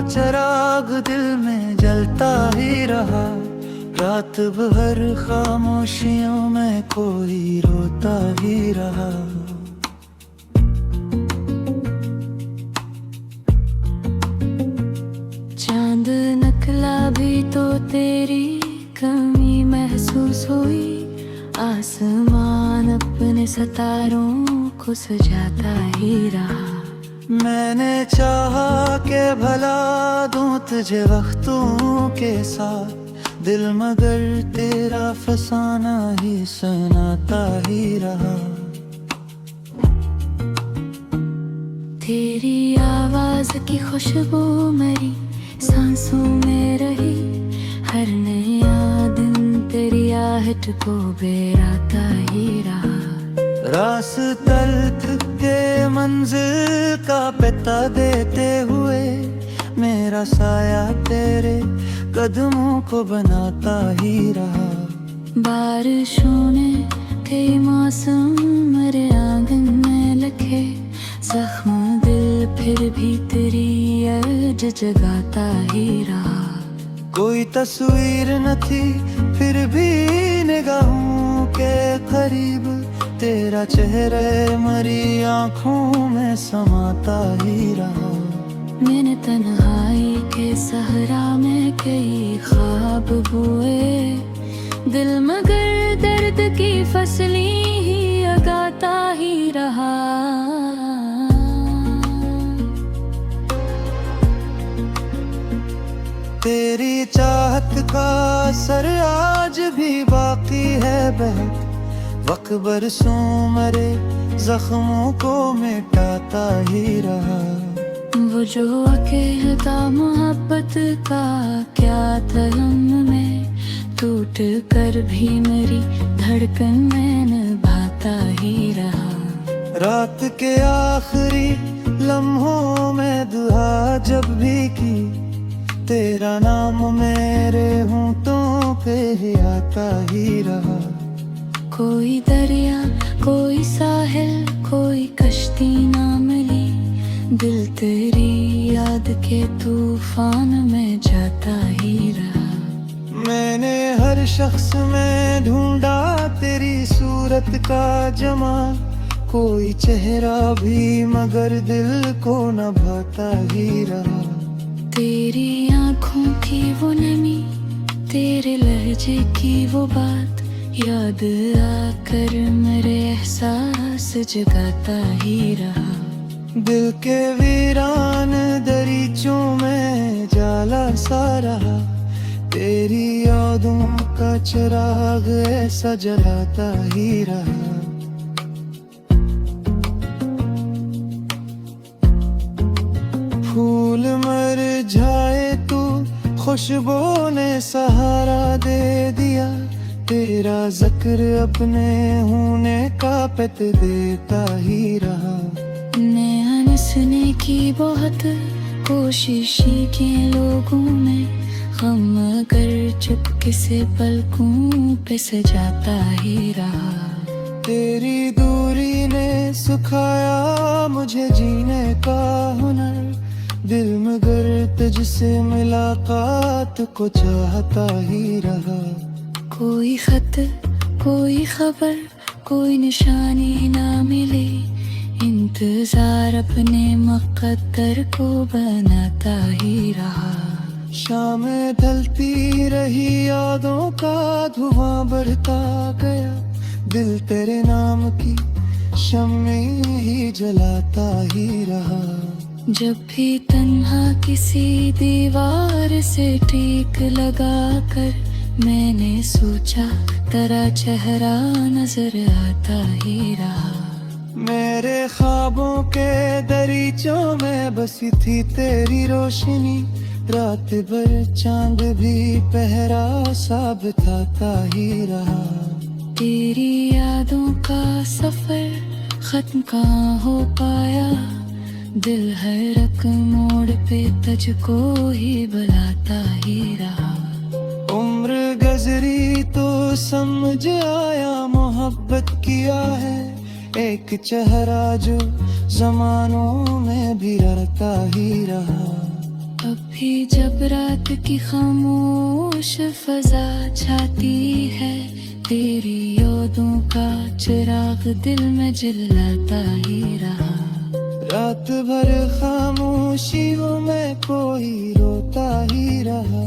चिराग दिल में जलता ही रहा। रात भर खामोशियों में कोई रोता ही रहा। चांद निकला भी तो तेरी कमी महसूस हुई। आसमान अपने सितारों को सजाता ही रहा। मैंने चाहा के भला दूं तुझे वक्तों के साथ दिल, मगर तेरा फसाना ही सुनाता ही रहा। तेरी आवाज की खुशबू मेरी सांसों में रही। हर नया दिन तेरी आहट को बेराता ही रहा। रास्ता थक के मंजिल का पता देते हुए मेरा साया तेरे कदमों को बनाता ही रहा। बारिशों ने कई मौसम मेरे आंगन में लिखे। जख्म दिल फिर भी तेरी याद जगाता ही रहा। कोई तस्वीर न थी फिर भी निगाहों के करीब तेरा चेहरे मरी आँखों में समाता ही रहा। मैंने तन्हाई के सहरा में कई ख्वाब बुए। दिल मगर दर्द की फसली ही उगाता ही रहा। तेरी चाहत का असर आज भी बाकी है बहक। वक्त बरसों मरे जख्मों को मिटाता ही रहा। वो जो अकेला मोहब्बत का क्या था में, टूट कर भी मेरी धड़कन में निभाता ही रहा। रात के आखिरी लम्हों में दुआ जब भी की तेरा नाम मेरे होंठों पे ही आता ही रहा। कोई दरिया कोई साहिल कोई कश्ती ना मिली। दिल तेरी याद के तूफान में जाता ही रहा। मैंने हर शख्स में ढूंढा तेरी सूरत का जमाल। कोई चेहरा भी मगर दिल को न भाता ही रहा। तेरी आँखों की वो नमी तेरे लहजे की वो बात याद आकर मेरे एहसास जगाता ही रहा। दिल के वीरान दरीचों में जाला सा रहा। तेरी यादों का चिराग ऐसा जलाता ही रहा। फूल मर जाए तो खुशबू ने सहारा दे दिया। तेरा जिक्र अपने होने का पत देता ही रहा। मैं हंसने की बहुत कोशिश की लोगों में, हम अगर चुपके से पलकों पे सजाता ही रहा। तेरी दूरी ने सिखाया मुझे जीने का हुनर। दिल मगर तुझसे मुलाकात को चाहता ही रहा। कोई खत कोई खबर कोई निशानी ना मिली। इंतजार अपने मुक़द्दर को बनाता ही रहा। शामें ढलती रही यादों का धुआं बढ़ता गया। दिल तेरे नाम की शम्में ही जलाता ही रहा। जब भी तन्हा किसी दीवार से टीक लगा कर मैंने सोचा तेरा चेहरा नजर आता ही रहा। मेरे ख्वाबों के दरीचों में बसी थी तेरी रोशनी। रात भर चांद भी पहरा सा बिताता ही रहा। तेरी यादों का सफर खत्म कहाँ हो पाया। दिल हर एक मोड़ पे तुझको ही बुलाता ही रहा। उम्र गुजरी तो समझ आया मोहब्बत किया है एक चेहरा जो जमानों में भी रहता ही रहा। अब भी जब रात की खामोश फजा छाती है, तेरी यादों का चिराग दिल में जलाता ही रहा। रात भर खामोशियों में कोई रोता ही रहा।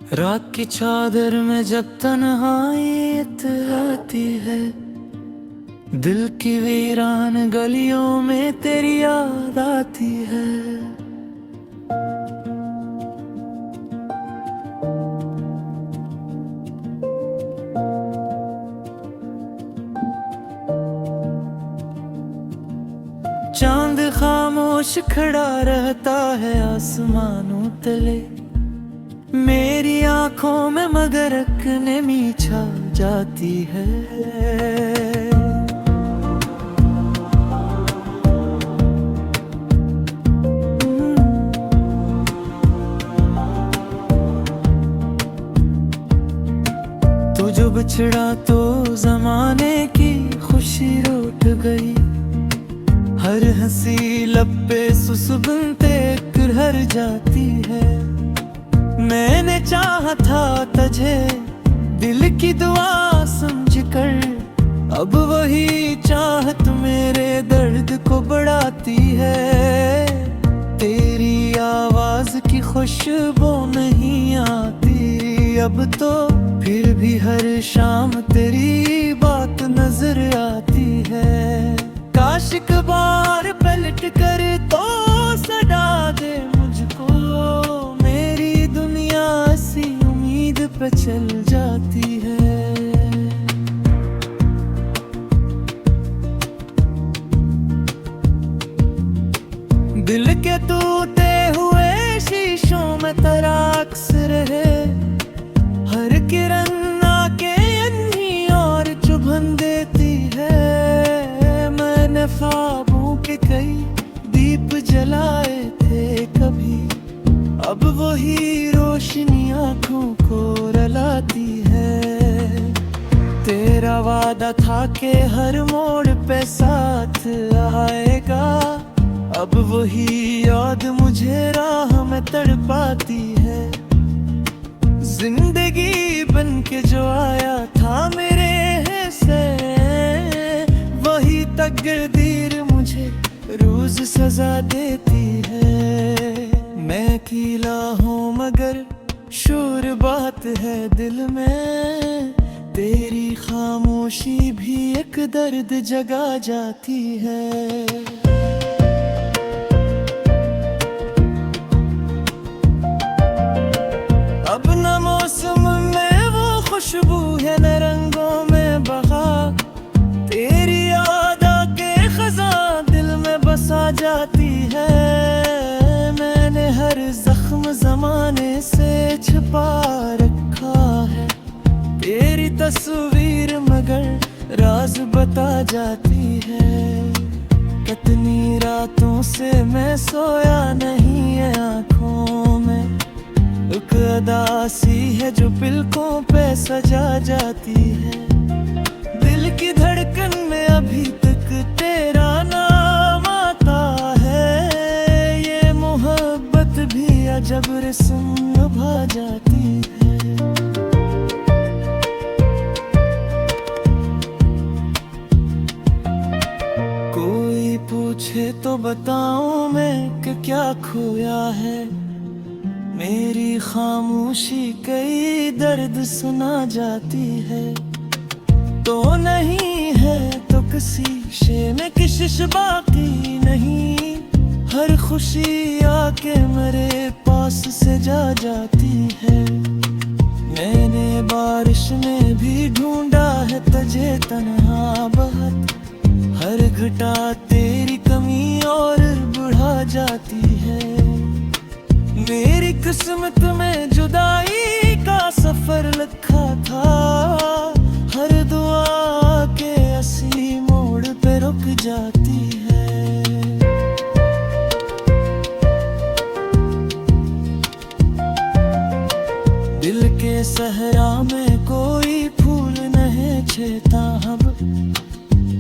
रात की चादर में जब तन्हाई आती है, दिल की वीरान गलियों में तेरी याद आती है। चांद खामोश खड़ा रहता है आसमानों तले, मेरी आंखों में मगर ने मीछा जाती है। तू जो बिछड़ा तो जमाने की खुशी रूठ गई, हर हंसी लब पे सुसुबनते कर जाती है। मैंने चाहा था तुझे दिल की दुआ समझकर, अब वही चाहत मेरे दर्द को बढ़ाती है। तेरी आवाज की खुशबू नहीं आती अब तो, फिर भी हर शाम तेरी बात नजर आती है। काश एक बार पलट कर तो सदा दे मुझको, मेरी दुनिया सी उम्मीद पे चल जाती है। दिल के टूटे हुए शीशों में तराक्स रहे, हर किरण आके अन्ही और चुभन देती है। मैंने ख्वाबों के कई दीप जलाए थे कभी, अब वही रोशनी आंखों को रलाती है। तेरा वादा था कि हर मोड़ पे साथ आएगा, अब वही याद मुझे राह में तड़पाती है। जिंदगी बन के जो आया था मेरे से, वही तकदीर मुझे रोज सजा देती है। मैं अकेला हूँ मगर शोर बात है दिल में, तेरी खामोशी भी एक दर्द जगा जाती है। अब न मौसम में वो खुशबू है न रंगों में बहार, तेरी याद आके खजा दिल में बसा जाती है। मैंने हर जख्म जमाने से छुपा रखा है, तेरी तस्वीर मगर राज बता जाती है। कितनी रातों से मैं सोया नहीं है आँखों में, एक अदासी है जो पिलकों पे सजा जाती है। दिल की धड़कन में अभी तक तेरा नाम आता है, ये मोहब्बत भी अजब रस्म निभा जाती है। कोई पूछे तो बताऊं मैं कि क्या खोया है, मेरी खामोशी कई दर्द सुना जाती है। तो नहीं है तो किसी शे में किशिश बाकी नहीं, हर खुशी आके मेरे पास से जा जाती है। मैंने बारिश में भी ढूंढा है तुझे तन्हा बहुत, हर घटा तेरी कमी और बढ़ा जाती है। मेरी किस्मत में जुदाई का सफर लिखा था, हर दुआ के असली मोड़ पे रुक जाती है। में कोई फूल नहीं छेता अब,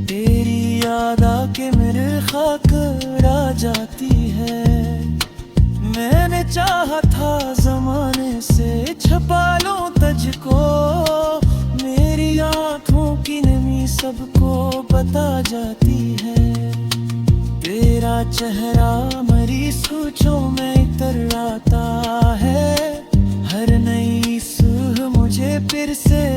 तेरी याद आके मेरे खाक उड़ा जाती है। मैंने चाहा था जमाने से छुपा लूं तुझको, मेरी आंखों की नमी सबको बता जाती है। तेरा चेहरा मरी सोचों में इतर आता है, हर नई सुबह मुझे फिर से